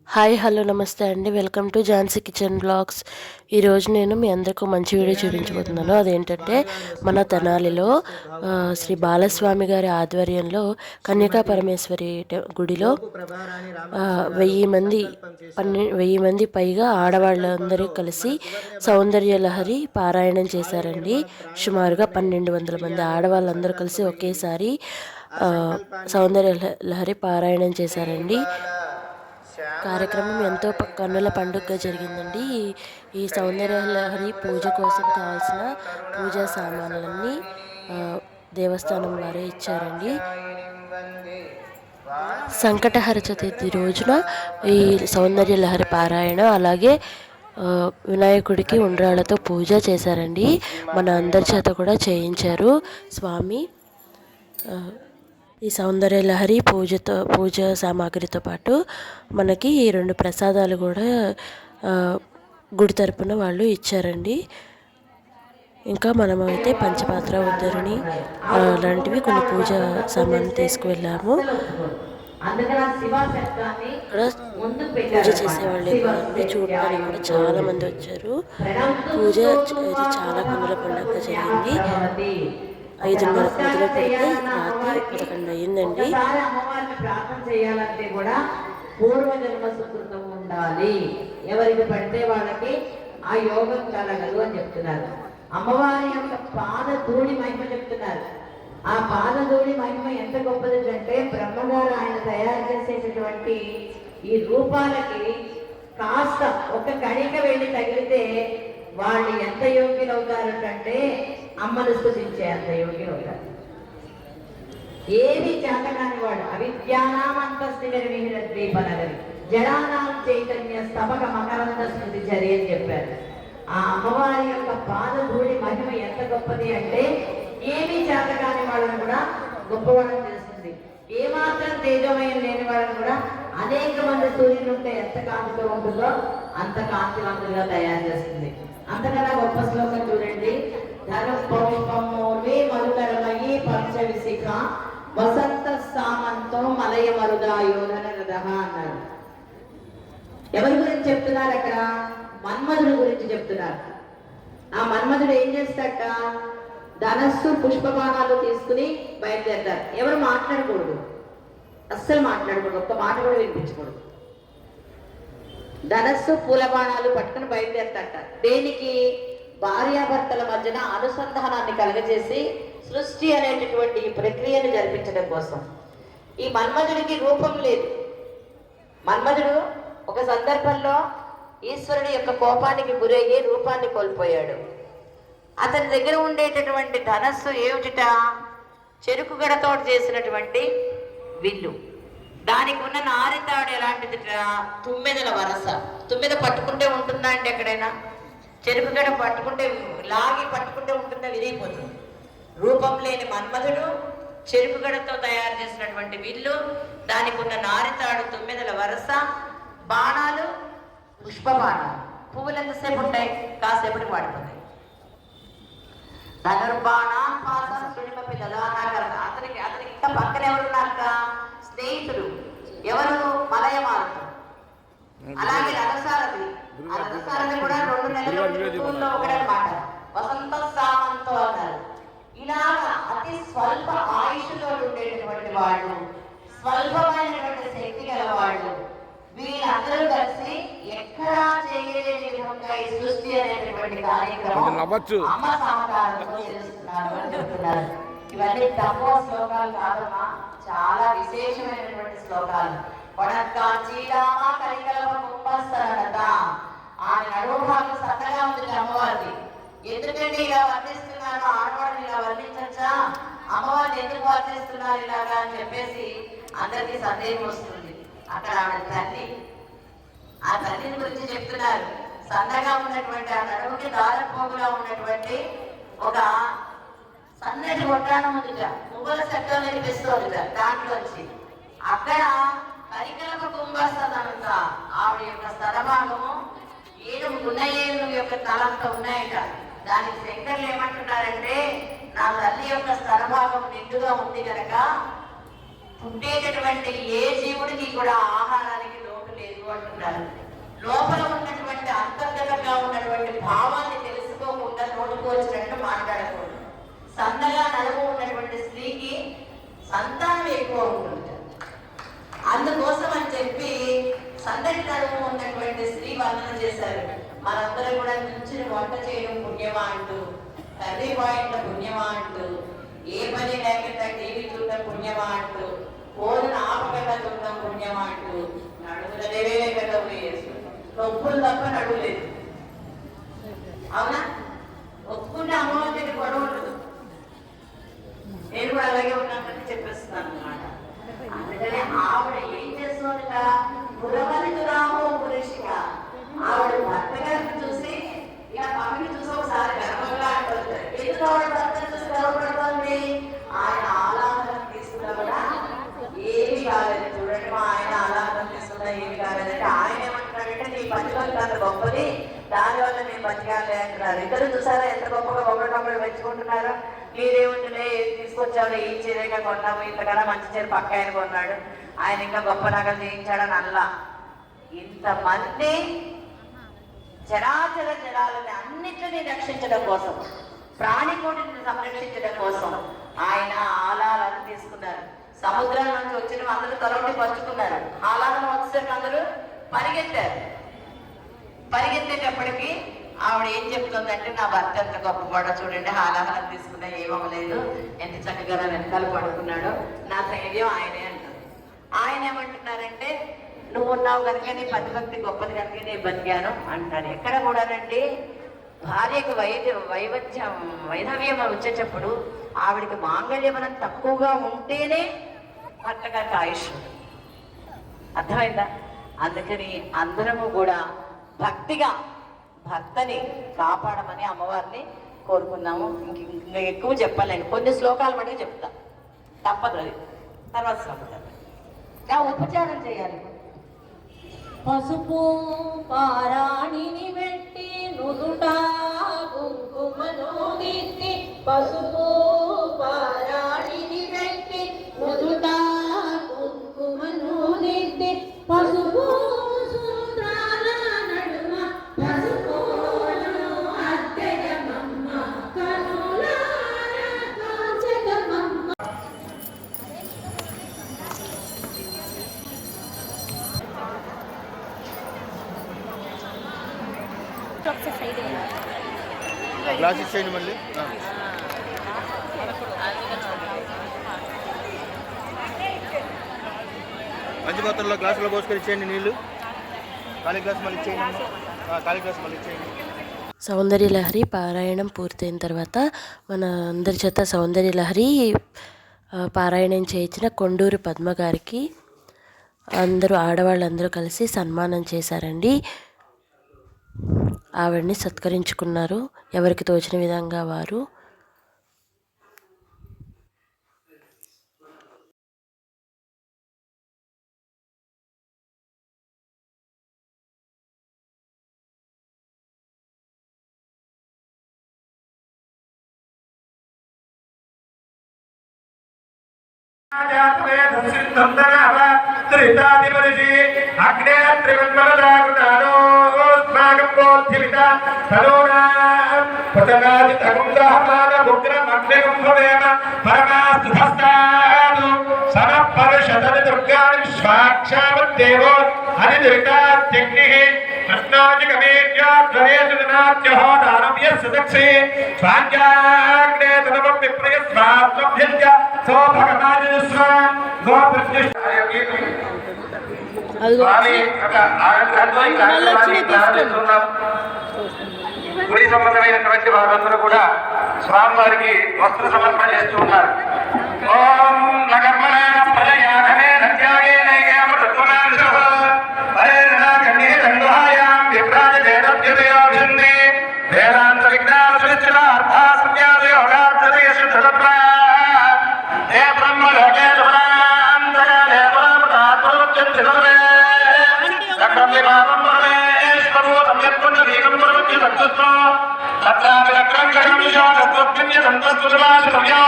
Hi hello నమస్తే అండి. Welcome to Jhansi kitchen blogs. ఈరోజు నేను మీ అందరికీ మంచి వీడియో చూపించబోతున్నాను. అదేంటంటే మన తెనాలిలో శ్రీ బాలస్వామి గారి ఆధ్వర్యంలో కన్యకా పరమేశ్వరి గుడిలో 1000 మంది పైగా ఆడవాళ్ళందరూ కలిసి సౌందర్య లహరి పారాయణం చేశారండి. సుమారుగా 1200 మంది ఆడవాళ్ళందరూ కలిసి ఒకేసారి సౌందర్య లహరి పారాయణం చేశారండి. కార్యక్రమం ఎంతో కన్నుల పండుగగా జరిగిందండి. ఈ సౌందర్య లహరి పూజ కోసం కావాల్సిన పూజా సామాన్లన్నీ దేవస్థానం వారే ఇచ్చారండి. సంకటహర చతుర్థి రోజున ఈ సౌందర్య లహరి పారాయణ, అలాగే వినాయకుడికి ఉండ్రాళ్ళతో పూజ చేశారండి. మన అందరి చేత కూడా చేయించారు స్వామి. ఈ సౌందర్య లహరి పూజ సామాగ్రితో పాటు మనకి 2 ప్రసాదాలు కూడా గుడి తరపున వాళ్ళు ఇచ్చారండి. ఇంకా మనమైతే పంచపాత్ర, ఉద్దరిని అలాంటివి కొన్ని పూజ సామాన్లు తీసుకువెళ్ళాము. ఇక్కడ పూజ చేసేవాళ్ళు ఎక్కువండి. చూడటానికి కూడా చాలా మంది వచ్చారు. పూజ ఇది చాలా కన్నుల పండుగ జరిగింది. 5:30 మొదలు పెడితే రాత్రి 11 అయ్యిందండి. అమ్మవారిని ప్రార్థన చేయాలంటే కూడా పూర్వజన్మ సుకృతం ఉండాలి. ఎవరికి పడితే వాళ్ళకి ఆ యోగం కలగదు అని చెప్తున్నారు. అమ్మవారి యొక్క పాద ధూళి మహిమ చెప్తున్నారు. ఆ పాద ధూళి మహిమ ఎంత గొప్పది అంటే బ్రహ్మగారు ఆయన తయారు చేసేటటువంటి ఈ రూపాలకి కాస్త ఒక కణిక వెళ్ళి తగిలితే వాళ్ళు ఎంత యోగ్యులు అవుతారంటే అమ్మను స్తుతించే అంత యోగ్యులు అవుతారు. ఏది చేతకాని వాడు అవిద్యానామంతస్థిరవిహీన ద్వీపనగరి జడానాం చైతన్య స్తబక మకరంద స్మృతి చరి అని చెప్పారు. ఆ అమ్మవారి యొక్క పాద ధూళి మహిమ ఎంత గొప్పది అంటే ఏమీ చేతకాని వాళ్ళని కూడా గొప్పవాళ్ళని చేస్తుంది. ఏమాత్రం తేజమయం లేని వాళ్ళని కూడా అనేక మంది సూర్యులు ఉంటే ఎంత కాంతితో ఉంటుందో అంత కాంతివంతులుగా తయారు చేస్తుంది. అంతకన్నా గొప్ప శ్లోకం చూడండి. ధనుపౌష్పమూర్వి మధుకరమయి పంచవిశిఖ వసంత సామంతో మలయ మరుదాయోధన రథ అన్నారు. ఎవరి గురించి చెప్తున్నారు అక్కడ? మన్మధుడి గురించి చెప్తున్నారు. ఆ మన్మధుడు ఏం చేస్తాట? ధనస్సు పుష్పబాణాలు తీసుకుని బయలుదేరతారు. ఎవరు మాట్లాడకూడదు, అస్సలు మాట్లాడకూడదు, ఒక్క మాట కూడా వినిపించకూడదు. ధనస్సు పూల బాణాలు పట్టుకుని బయలుదేరతాట. దేనికి? భార్యాభర్తల మధ్యన అనుసంధానాన్ని కలగజేసి సృష్టి అనేటటువంటి ప్రక్రియను జరిపించడం కోసం. ఈ మన్మధుడికి రూపం లేదు. మన్మధుడు ఒక సందర్భంలో ఈశ్వరుడి యొక్క కోపానికి గురయ్యి రూపాన్ని కోల్పోయాడు. అతని దగ్గర ఉండేటటువంటి ధనస్సు ఏమిటిట? చెరుకు గడతో చేసినటువంటి విల్లు. దానికి ఉన్న నారితాడు ఎలాంటిదిట? తుమ్మెదల వరస. తుమ్మెద పట్టుకుంటే ఉంటుందా అండి ఎక్కడైనా? చెరుకు గడ పట్టుకుంటే లాగి పట్టుకుంటే ఉంటుందా? విరిగిపోతుంది. రూపం లేని మన్మధుడు చెరుకు గడతో తయారు చేసినటువంటి విల్లు, దానికి ఉన్న నారితాడు తుమ్మెదల వరస, బాణాలు పుష్ప బాణాలు. పువ్వులు ఎంతసేపు ఉంటాయి? కాసేపటికి వాడిపోతాయి. అతనికి ఇంకా పక్కన ఎవరున్నాక స్నేహితుడు ఎవరు? మలయమారుడు. అలాగే రథసారథి. ఆ రథసారథి కూడా 2 నెలల ఒకటనమాట. వసంత సామంతో అన్నారు. ఇలాగా అతి స్వల్ప ఆయుష్తో ఉండేటటువంటి వాళ్ళు, స్వల్పమైనటువంటి శక్తి గల వాళ్ళు, వీళ్ళందరూ కలిసి ఎక్కడా చేయలేని విధంగా ఈ సృష్టి అనేటటువంటి కార్యక్రమం అమ్మ సహకారంతో చేస్తున్నారు అని చెప్తున్నారు. ఇవన్నీ తక్కువ శ్లోకాలు కాదమ్మా, చాలా విశేషమైనటువంటి శ్లోకాలు. ఆమె నడుభాగం సన్నగా ఉంది అమ్మవారిది. ఎందుకంటే ఇలా వర్ణిస్తున్నారు, ఆడవాడిని ఇలా వర్ణించచ్చా, అమ్మవారిని ఎందుకు వర్ణిస్తున్నారు ఇలాగా అని చెప్పేసి అందరికీ సందేహం వస్తుంది. అక్కడ ఆవిడ తల్లి, ఆ తల్లిని గురించి చెప్తున్నారు. సన్నగా ఉన్నటువంటి ఆ నడుముకి దారపోగులా ఉన్నటువంటి ఒక సన్నటి ఒట్టానం ఉందిట, మువ్వల శబ్దం వినిపిస్తోందిట దాంట్లోంచి. అక్కడ కరికలపు కుంభస్థలంత ఆవిడ యొక్క స్థలభాగము 7 గుణయేళ్ళు యొక్క తలంతా ఉన్నాయట. దానికి శంకర్లు ఏమంటున్నారంటే, నా తల్లి యొక్క స్థలభాగం నిండుగా ఉంది కనుక పుట్టేటటువంటి ఏ జీవుడికి కూడా ఆహారానికి లోటు లేదు ఏమంటున్నారు, లోపల ఉన్నటువంటి అంతర్గతంగా ఉన్నటువంటి భావాన్ని తెలుసుకోకుండా నోటుకు వచ్చినట్టు మాట్లాడకూడదు. సన్నగా నడుము ఉన్నటువంటి స్త్రీకి సంతానం ఎక్కువ ఉంటుంది. అందుకోసం అని చెప్పి సన్నటి నడుము ఉన్నటువంటి స్త్రీ వర్ణన చేశారు. మనందరం కూడా నుంచుని వంట చేయడం పుణ్యమా అంటూ, కర్రీ పాయింట్ల పుణ్యమా అంటూ, ఏ పని లేకుండా టీవీ చూడడం పుణ్యమా అంటూ, ఫోన్ ఆపకుండా చూడడం పుణ్యమా అంటూ నడుములనే లేకుండా చేసుకుంటాం. నొప్పులు తప్ప నడువు లేదు. అవునా? ఒప్పుకుంటే అమ్మవారి దగ్గర గొడవ ఉండదు. నేను కూడా అలాగే ఉన్నానని చెప్పేస్తున్నాను అన్నమాట. అందుకనే ఆవిడ ఏం చేస్తుందట, పురవనితురామో పురుషిక. ఆవిడ భర్త గారిని చూసి ఇలా పక్కని చూసి ఒకసారి గర్వంగా అంటుంది. ఎందుకు ఆవిడ భర్తను చూసి గర్వపడుతుంది? ఆయన ఆలాపన తీసుకున్నా కూడా ఏమి కాలేదు. చూడండి, మా ఆయన ఆలాపన తీసుకున్నా ఏమి కాలేదంటే ఆయన ఏమంటున్నాడంటే, నీ పనిలోకి అంత గొప్పది, దానివల్ల నేను బతికాలే అంటున్నారు. ఇద్దరు చూసారా ఎంత గొప్పగా ఒకరికొకరు మెచ్చుకుంటున్నారు. మీరేముంటున్నాయి, ఏది తీసుకొచ్చావు, ఈ చీరగా కొన్నాము, ఇంతకన్నా మంచి చీర పక్క ఆయన కొన్నాడు, ఆయన ఇంకా గొప్ప నగలు చేయించాడని అల్లా. ఇంతమంది చరాచర జలాలని అన్నిటినీ రక్షించడం కోసం, ప్రాణికోటిని సంరక్షించడం కోసం ఆయన ఆలాలను తీసుకున్నారు. సముద్రాల నుంచి వచ్చిన అందరూ తలొండి పంచుకున్నారు. ఆలాలను వచ్చేసరికి అందరూ పరిగెత్తారు. పరిగెత్తేటప్పటికి ఆవిడ ఏం చెప్తుందంటే, నా భర్త ఎంత గొప్పవాడో చూడండి, ఆలాహనం తీసుకున్నా ఏమవ్వలేదు, ఎంత చక్కగా వెనకాల పడుకున్నాడో, నా ధైర్యం ఆయనే అంటారు. ఆయన ఏమంటున్నారంటే, నువ్వు ఉన్నావు కనుక నీ పతిభక్తి గొప్పది కనుక నేను బతికాను అంటారు. ఎక్కడ కూడానండి భార్యకు వైధవ్యం వచ్చేటప్పుడు ఆవిడికి మాంగళ్యమనం తక్కువగా ఉంటేనే భర్త గారికి ఆయుష్. అర్థమైందా? అందుకని అందరము కూడా భక్తిగా భర్తని కాపాడమని అమ్మవారిని కోరుకున్నాము. ఇంకా ఎక్కువ చెప్పాలండి, కొన్ని శ్లోకాలు మటుకు చెప్తా, తప్పదు. అది తర్వాత శ్లోకాలు ఉపచారం చేయాలి. పసుపు పారాణిని పెట్టి నుదుట కుంకుమను దిద్ది, పసుపు పారాణిని పెట్టి నుదుట కుంకుమను దిద్ది, పసుపు సూత్రాల నడుమ పసుపును అద్దెయమమ్మ కనులార కాంచకమమ్మ. గ్లాస్ ఇచ్చేయండి మళ్ళీ. మంచి పాత్రలో గ్లాసులో పోసుకొని ఇచ్చేయండి నీళ్ళు. ఖాళీ గ్లాస్ మళ్ళీ ఇచ్చేయండి. ఖాళీ గ్లాస్ మళ్ళీ ఇచ్చేయండి. సౌందర్యలహరి పారాయణం పూర్తయిన తర్వాత మన అందరి చేత సౌందర్యలహరి పారాయణం చేయించిన కొండూరు పద్మ గారికి అందరూ ఆడవాళ్ళందరూ కలిసి సన్మానం చేశారండి. ఆవిడని సత్కరించుకున్నారు ఎవరికి తోచిన విధంగా వారు. గుడి సంబంధమైనటువంటి వారందరూ కూడా స్వామివారికి వస్త్ర సమర్పణ చేస్తూ ఉన్నారు. ఓం నగర్మణ ప్రజయాధనే నత్యాగే నైకేమృతత్వనాంశః పరేణ కన్యే దండుహాయాం విప్రాజ వేదవ్యదయోభింది వేదాంత విజ్ఞాన సునిశ్చిత అర్థా సంజ్ఞాత యోగార్థతే శుద్ధతత్వ హే బ్రహ్మలోకే సుభ్రాంతకాలే పరమతాత్మరుచ్యంతి సర్వే సకలం విభావం పరమేశ్వరో సంయత్పుండరీకం పరమత్య సత్తుస్తో తత్రాపి అగ్రం గణం విశాఖత్వప్యన్య సంతస్తుజమాశ సంయో